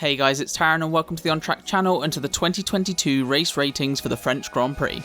Hey guys, it's Taran and welcome to the On Track channel and to the 2022 race ratings for the French Grand Prix.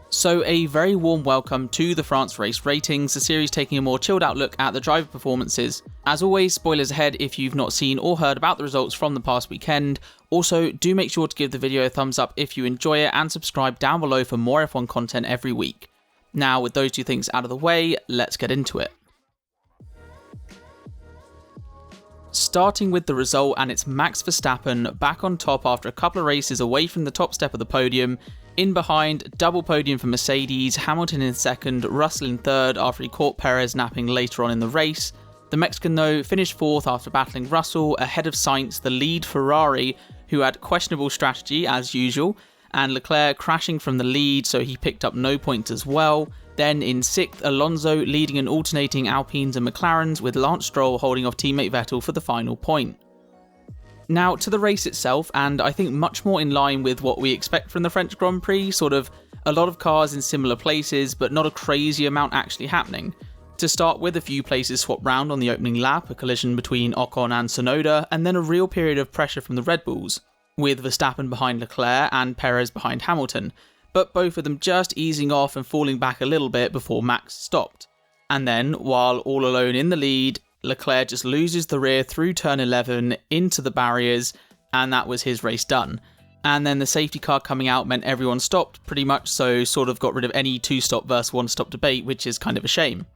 So a very warm welcome to the France Race Ratings, the series taking a more chilled out look at the driver performances. As always, spoilers ahead if you've not seen or heard about the results from the past weekend. Also, do make sure to give the video a thumbs up if you enjoy it and subscribe down below for more F1 content every week. Now, with those two things out of the way, let's get into it. Starting with the result, and it's Max Verstappen back on top after a couple of races away from the top step of the podium. In behind, double podium for Mercedes, Hamilton in second, Russell in third after he caught Perez napping later on in the race. The Mexican though finished fourth after battling Russell, ahead of Sainz, the lead Ferrari, who had questionable strategy as usual, and Leclerc crashing from the lead, so he picked up no points as well. Then in sixth, Alonso leading and alternating Alpines and McLarens, with Lance Stroll holding off teammate Vettel for the final point. Now to the race itself, and I think much more in line with what we expect from the French Grand Prix, sort of a lot of cars in similar places, but not a crazy amount actually happening. To start with, a few places swapped round on the opening lap, a collision between Ocon and Tsunoda, and then a real period of pressure from the Red Bulls, with Verstappen behind Leclerc and Perez behind Hamilton, but both of them just easing off and falling back a little bit before Max stopped. And then, while all alone in the lead, Leclerc just loses the rear through turn 11 into the barriers, and that was his race done. And then the safety car coming out meant everyone stopped pretty much, so sort of got rid of any two-stop versus one-stop debate, which is kind of a shame.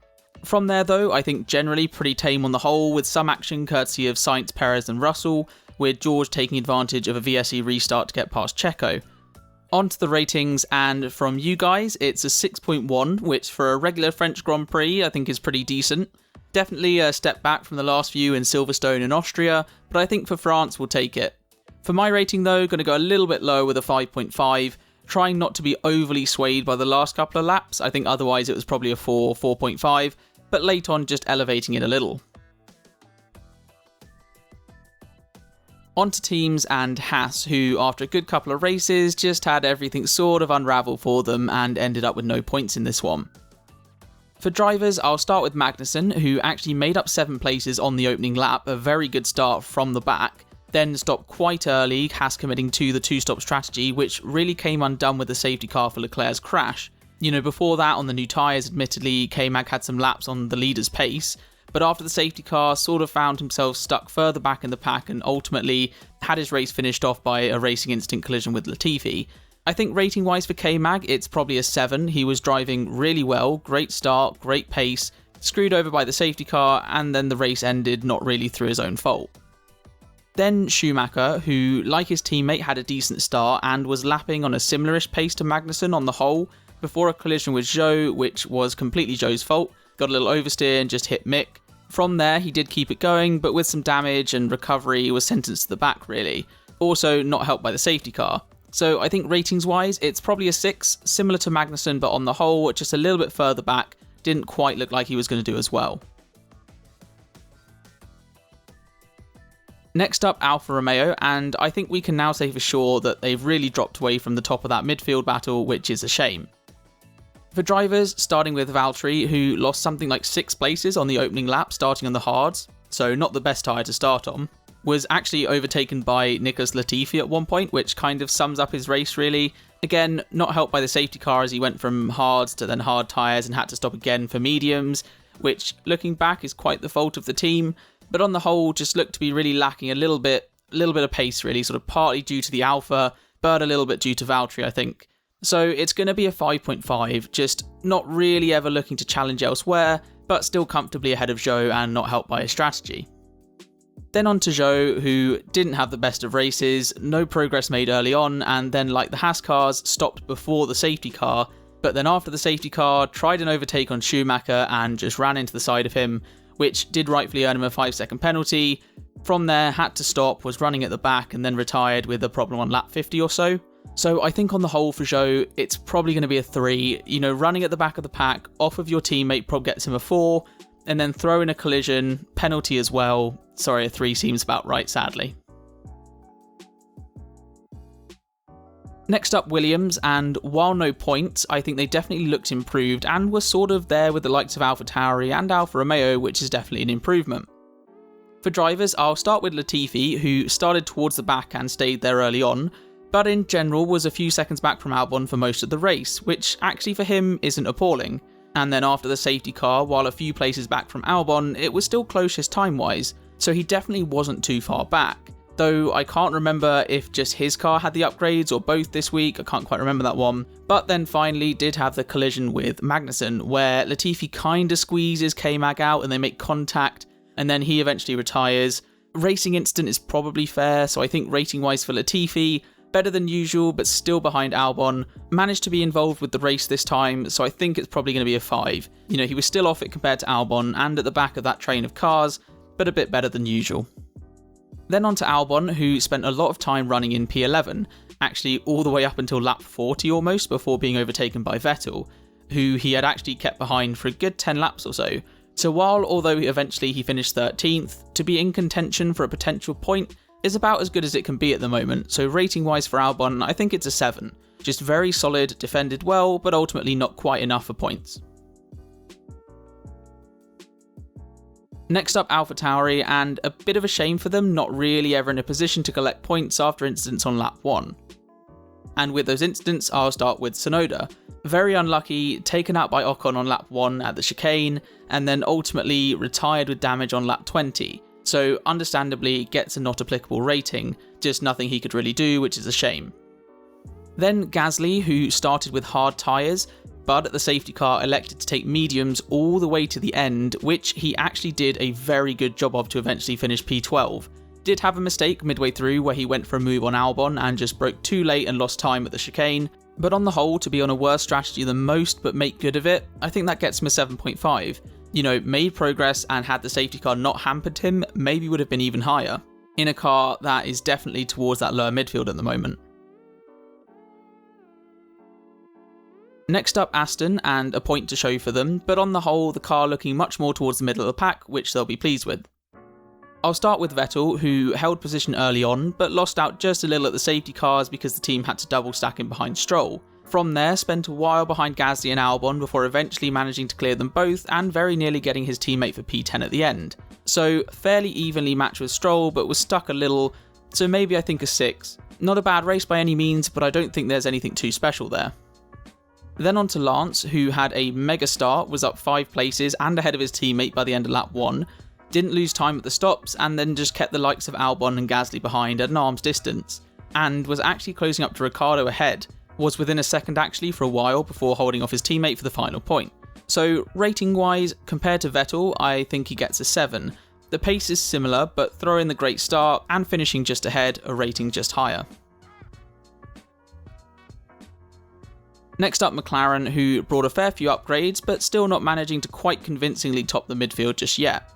From there though, I think generally pretty tame on the whole, with some action courtesy of Sainz, Perez and Russell, with George taking advantage of a VSE restart to get past Checo. On to the ratings, and from you guys, it's a 6.1, which for a regular French Grand Prix I think is pretty decent. Definitely a step back from the last few in Silverstone and Austria, but I think for France we'll take it. For my rating though, going to go a little bit lower with a 5.5, trying not to be overly swayed by the last couple of laps. I think otherwise it was probably a 4, 4.5, but late on just elevating it a little. On to teams and Haas, who after a good couple of races just had everything sort of unravel for them and ended up with no points in this one. For drivers, I'll start with Magnussen, who actually made up 7 places on the opening lap, a very good start from the back, then stopped quite early, Haas committing to the two-stop strategy, which really came undone with the safety car for Leclerc's crash. You know, before that, on the new tyres, admittedly, K-Mag had some laps on the leader's pace, but after the safety car sort of found himself stuck further back in the pack and ultimately had his race finished off by a racing instant collision with Latifi. I think rating-wise for K-Mag, it's probably a 7. He was driving really well, great start, great pace, screwed over by the safety car, and then the race ended not really through his own fault. Then Schumacher, who, like his teammate, had a decent start and was lapping on a similarish pace to Magnussen on the whole, before a collision with Zhou, which was completely Zhou's fault, got a little oversteer and just hit Mick. From there, he did keep it going, but with some damage and recovery, he was sentenced to the back really. Also, not helped by the safety car. So I think ratings-wise, it's probably a 6, similar to Magnussen, but on the whole, just a little bit further back, didn't quite look like he was going to do as well. Next up, Alfa Romeo, and I think we can now say for sure that they've really dropped away from the top of that midfield battle, which is a shame. For drivers, starting with Valtteri, who lost something like 6 places on the opening lap, starting on the hards, so not the best tyre to start on, was actually overtaken by Nicholas Latifi at one point, which kind of sums up his race really. Again, not helped by the safety car as he went from hards to then hard tyres and had to stop again for mediums, which looking back is quite the fault of the team, but on the whole just looked to be really lacking a little bit of pace really, sort of partly due to the Alfa, but a little bit due to Valtteri I think. So it's going to be a 5.5, just not really ever looking to challenge elsewhere, but still comfortably ahead of Zhou and not helped by his strategy. Then on to Zhou, who didn't have the best of races, no progress made early on, and then like the Haas cars, stopped before the safety car, but then after the safety car, tried an overtake on Schumacher and just ran into the side of him, which did rightfully earn him a 5-second penalty. From there, had to stop, was running at the back, and then retired with a problem on lap 50 or so. So I think on the whole for Zhou, it's probably going to be a 3. You know, running at the back of the pack, off of your teammate probably gets him a 4, and then throw in a collision, penalty as well. Sorry, a 3 seems about right, sadly. Next up, Williams, and while no points, I think they definitely looked improved and were sort of there with the likes of AlphaTauri and Alfa Romeo, which is definitely an improvement. For drivers, I'll start with Latifi, who started towards the back and stayed there early on, but in general was a few seconds back from Albon for most of the race, which actually for him isn't appalling. And then after the safety car, while a few places back from Albon, it was still closest time-wise, so he definitely wasn't too far back. Though I can't remember if just his car had the upgrades or both this week, I can't quite remember that one. But then finally did have the collision with Magnussen, where Latifi kinda squeezes K-Mag out and they make contact, and then he eventually retires. Racing incident is probably fair, so I think rating-wise for Latifi, better than usual, but still behind Albon. Managed to be involved with the race this time, so I think it's probably going to be a 5. He was still off it compared to Albon and at the back of that train of cars, but a bit better than usual. Then on to Albon, who spent a lot of time running in P11, actually all the way up until lap 40 almost, before being overtaken by Vettel, who he had actually kept behind for a good 10 laps or so. So although eventually he finished 13th, to be in contention for a potential point is about as good as it can be at the moment, so rating-wise for Albon, I think it's a 7. Just very solid, defended well, but ultimately not quite enough for points. Next up, AlphaTauri, and a bit of a shame for them not really ever in a position to collect points after incidents on lap 1. And with those incidents, I'll start with Tsunoda. Very unlucky, taken out by Ocon on lap 1 at the chicane, and then ultimately retired with damage on lap 20. So understandably gets a not applicable rating, just nothing he could really do, which is a shame. Then Gasly, who started with hard tyres, but at the safety car elected to take mediums all the way to the end, which he actually did a very good job of to eventually finish P12. Did have a mistake midway through where he went for a move on Albon and just broke too late and lost time at the chicane, but on the whole, to be on a worse strategy than most but make good of it, I think that gets him a 7.5. Made progress, and had the safety car not hampered him, maybe would have been even higher, in a car that is definitely towards that lower midfield at the moment. Next up, Aston, and a point to show for them, but on the whole, the car looking much more towards the middle of the pack, which they'll be pleased with. I'll start with Vettel, who held position early on, but lost out just a little at the safety cars because the team had to double stack him behind Stroll. From there, spent a while behind Gasly and Albon before eventually managing to clear them both and very nearly getting his teammate for P10 at the end. So fairly evenly matched with Stroll, but was stuck a little, so maybe I think a 6. Not a bad race by any means, but I don't think there's anything too special there. Then on to Lance, who had a mega start, was up 5 places and ahead of his teammate by the end of lap 1, didn't lose time at the stops, and then just kept the likes of Albon and Gasly behind at an arm's distance, and was actually closing up to Ricciardo ahead, was within a second actually for a while before holding off his teammate for the final point. So rating wise, compared to Vettel, I think he gets a 7. The pace is similar, but throw in the great start and finishing just ahead, a rating just higher. Next up, McLaren, who brought a fair few upgrades, but still not managing to quite convincingly top the midfield just yet.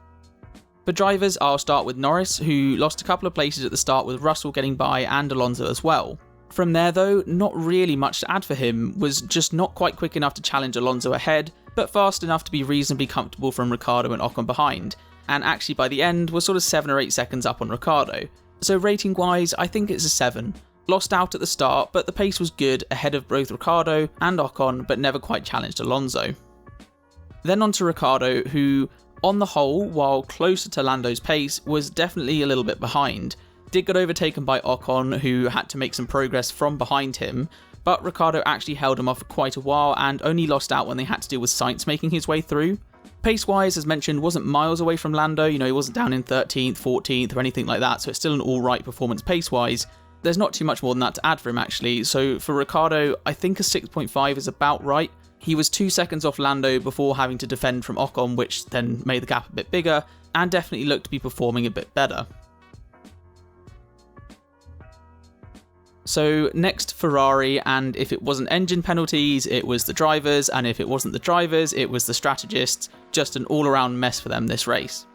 For drivers, I'll start with Norris, who lost a couple of places at the start with Russell getting by and Alonso as well. From there though, not really much to add for him, was just not quite quick enough to challenge Alonso ahead, but fast enough to be reasonably comfortable from Ricciardo and Ocon behind, and actually by the end was sort of 7 or 8 seconds up on Ricciardo. So rating wise, I think it's a 7. Lost out at the start, but the pace was good ahead of both Ricciardo and Ocon, but never quite challenged Alonso. Then on to Ricciardo, who, on the whole, while closer to Lando's pace, was definitely a little bit behind. Did get overtaken by Ocon, who had to make some progress from behind him, but Ricciardo actually held him off for quite a while and only lost out when they had to deal with Sainz making his way through. Pace-wise, as mentioned, wasn't miles away from Lando, he wasn't down in 13th, 14th or anything like that, so it's still an alright performance pace-wise. There's not too much more than that to add for him actually, so for Ricciardo, I think a 6.5 is about right. He was 2 seconds off Lando before having to defend from Ocon, which then made the gap a bit bigger, and definitely looked to be performing a bit better. So next, Ferrari, and if it wasn't engine penalties, it was the drivers, and if it wasn't the drivers, it was the strategists. Just an all-around mess for them this race.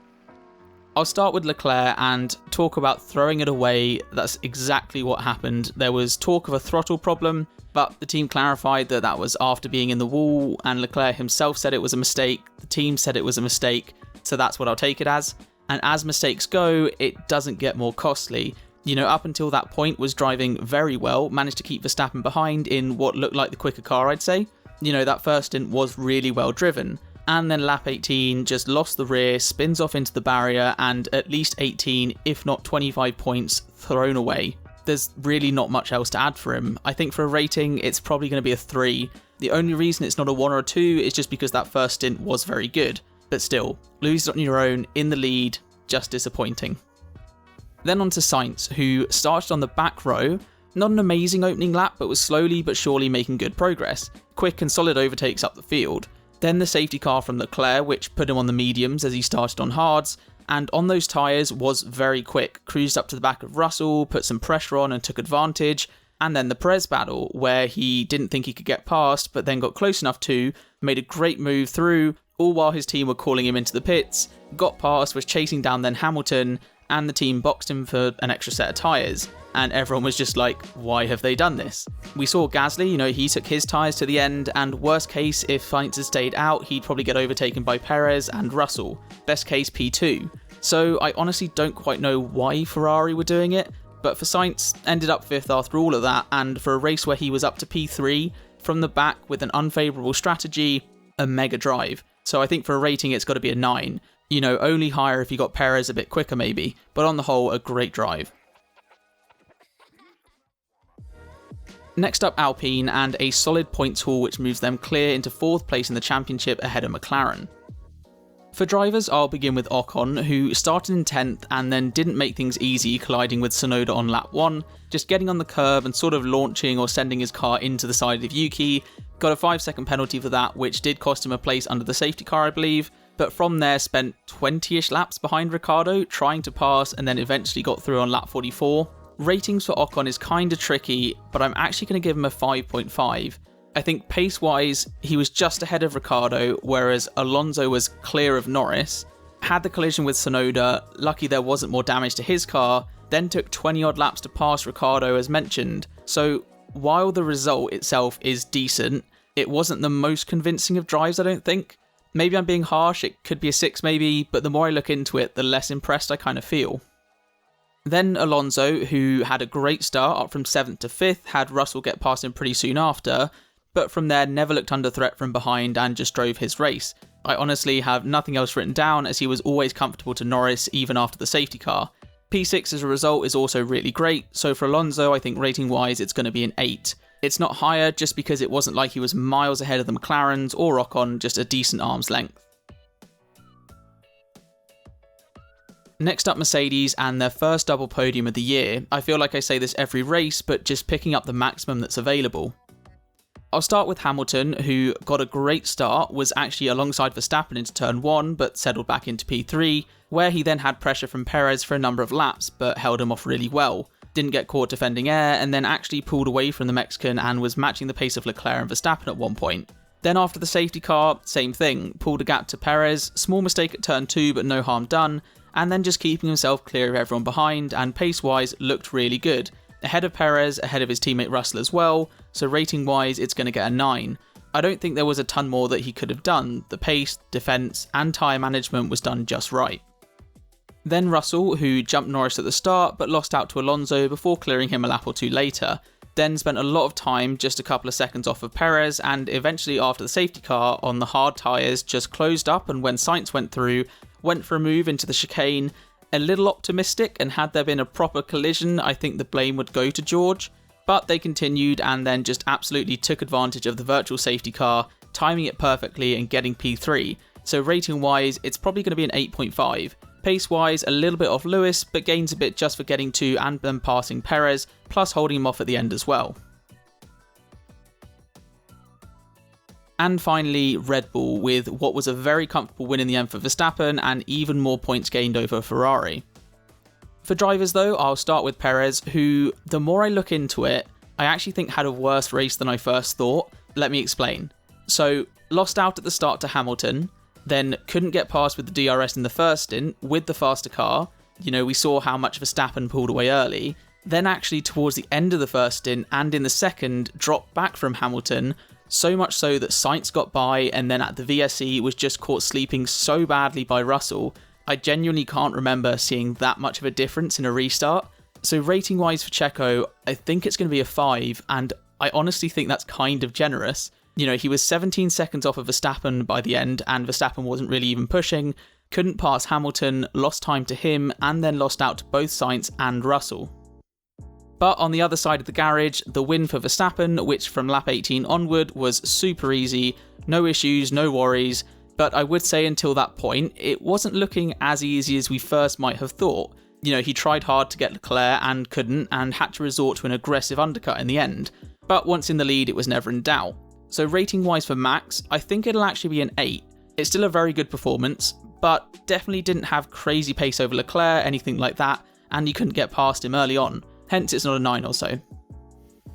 I'll start with Leclerc and talk about throwing it away. That's exactly what happened. There was talk of a throttle problem, but the team clarified that that was after being in the wall, and Leclerc himself said it was a mistake, the team said it was a mistake, so that's what I'll take it as. And as mistakes go, it doesn't get more costly. Up until that point was driving very well, managed to keep Verstappen behind in what looked like the quicker car, I'd say. That first stint was really well driven. And then lap 18 just lost the rear, spins off into the barrier, and at least 18, if not 25 points thrown away. There's really not much else to add for him. I think for a rating, it's probably going to be a 3. The only reason it's not a 1 or a 2 is just because that first stint was very good. But still, lose on your own, in the lead, just disappointing. Then on to Sainz, who started on the back row. Not an amazing opening lap, but was slowly but surely making good progress. Quick and solid overtakes up the field. Then the safety car from Leclerc, which put him on the mediums as he started on hards, and on those tyres was very quick, cruised up to the back of Russell, put some pressure on and took advantage, and then the Perez battle, where he didn't think he could get past, but then got close enough to, made a great move through, all while his team were calling him into the pits, got past, was chasing down then Hamilton, and the team boxed him for an extra set of tyres. And everyone was just like, why have they done this? We saw Gasly, he took his tyres to the end, and worst case, if Sainz had stayed out, he'd probably get overtaken by Perez and Russell. Best case, P2. So I honestly don't quite know why Ferrari were doing it, but for Sainz, ended up 5th after all of that, and for a race where he was up to P3, from the back with an unfavourable strategy, a mega drive. So I think for a rating, it's got to be a 9. Only higher if you got Perez a bit quicker maybe, but on the whole, a great drive. Next up, Alpine, and a solid points haul which moves them clear into 4th place in the championship ahead of McLaren. For drivers, I'll begin with Ocon, who started in 10th and then didn't make things easy, colliding with Tsunoda on lap 1, just getting on the curb and sort of launching or sending his car into the side of Yuki. Got a 5-second penalty for that, which did cost him a place under the safety car, I believe, but from there spent 20-ish laps behind Ricciardo, trying to pass, and then eventually got through on lap 44. Ratings for Ocon is kinda tricky, but I'm actually going to give him a 5.5. I think pace-wise, he was just ahead of Ricciardo, whereas Alonso was clear of Norris. Had the collision with Tsunoda, lucky there wasn't more damage to his car, then took 20-odd laps to pass Ricciardo as mentioned. So while the result itself is decent, it wasn't the most convincing of drives, I don't think. Maybe I'm being harsh, it could be a 6 maybe, but the more I look into it, the less impressed I kind of feel. Then Alonso, who had a great start up from 7th to 5th, had Russell get past him pretty soon after, but from there never looked under threat from behind and just drove his race. I honestly have nothing else written down as he was always comfortable to Norris even after the safety car. P6 as a result is also really great, so for Alonso I think rating wise it's going to be an 8. It's not higher just because it wasn't like he was miles ahead of the McLarens or Ocon, just a decent arm's length. Next up, Mercedes and their first double podium of the year. I feel like I say this every race, but just picking up the maximum that's available. I'll start with Hamilton, who got a great start, was actually alongside Verstappen into turn 1, but settled back into P3, where he then had pressure from Perez for a number of laps, but held him off really well. Didn't get caught defending air, and then actually pulled away from the Mexican and was matching the pace of Leclerc and Verstappen at one point. Then after the safety car, same thing, pulled a gap to Perez, small mistake at turn 2 but no harm done, and then just keeping himself clear of everyone behind, and pace-wise looked really good. Ahead of Perez, ahead of his teammate Russell as well, so rating-wise it's going to get a 9. I don't think there was a ton more that he could have done. The pace, defence and tyre management was done just right. Then Russell, who jumped Norris at the start but lost out to Alonso before clearing him a lap or two later. Then spent a lot of time just a couple of seconds off of Perez, and eventually after the safety car on the hard tyres just closed up, and when Sainz went through, went for a move into the chicane. A little optimistic, and had there been a proper collision I think the blame would go to George, but they continued and then just absolutely took advantage of the virtual safety car, timing it perfectly and getting P3, so rating wise it's probably going to be an 8.5. Pace wise a little bit off Lewis, but gains a bit just for getting to and then passing Perez, plus holding him off at the end as well. And finally, Red Bull, with what was a very comfortable win in the end for Verstappen and even more points gained over Ferrari. For drivers though, I'll start with Perez, who, the more I look into it, I actually think had a worse race than I first thought. Let me explain. So, lost out at the start to Hamilton, then couldn't get past with the DRS in the first stint with the faster car. We saw how much Verstappen pulled away early. Then actually towards the end of the first stint and in the second, dropped back from Hamilton, so much so that Sainz got by, and then at the VSE was just caught sleeping so badly by Russell. I genuinely can't remember seeing that much of a difference in a restart. So rating wise for Checo, I think it's going to be a 5, and I honestly think that's kind of generous. You know, he was 17 seconds off of Verstappen by the end, and Verstappen wasn't really even pushing, couldn't pass Hamilton, lost time to him, and then lost out to both Sainz and Russell. But on the other side of the garage, the win for Verstappen, which from lap 18 onward was super easy, no issues, no worries, but I would say until that point, it wasn't looking as easy as we first might have thought. You know, he tried hard to get Leclerc and couldn't, and had to resort to an aggressive undercut in the end. But once in the lead, it was never in doubt. So rating wise for Max, I think it'll actually be an 8. It's still a very good performance, but definitely didn't have crazy pace over Leclerc, anything like that, and you couldn't get past him early on. Hence it's not a 9 or so.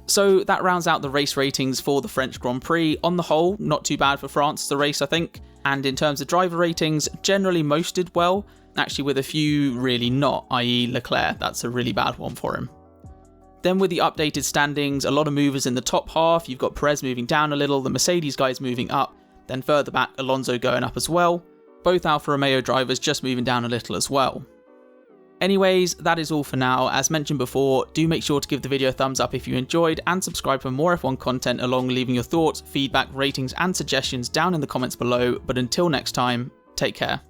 So that rounds out the race ratings for the French Grand Prix. On the whole, not too bad for France, the race I think. And in terms of driver ratings, generally most did well, actually with a few really not, i.e. Leclerc, that's a really bad one for him. Then with the updated standings, a lot of movers in the top half. You've got Perez moving down a little, the Mercedes guys moving up, then further back Alonso going up as well. Both Alfa Romeo drivers just moving down a little as well. Anyways, that is all for now. As mentioned before, do make sure to give the video a thumbs up if you enjoyed, and subscribe for more F1 content, along leaving your thoughts, feedback, ratings and suggestions down in the comments below. But until next time, take care.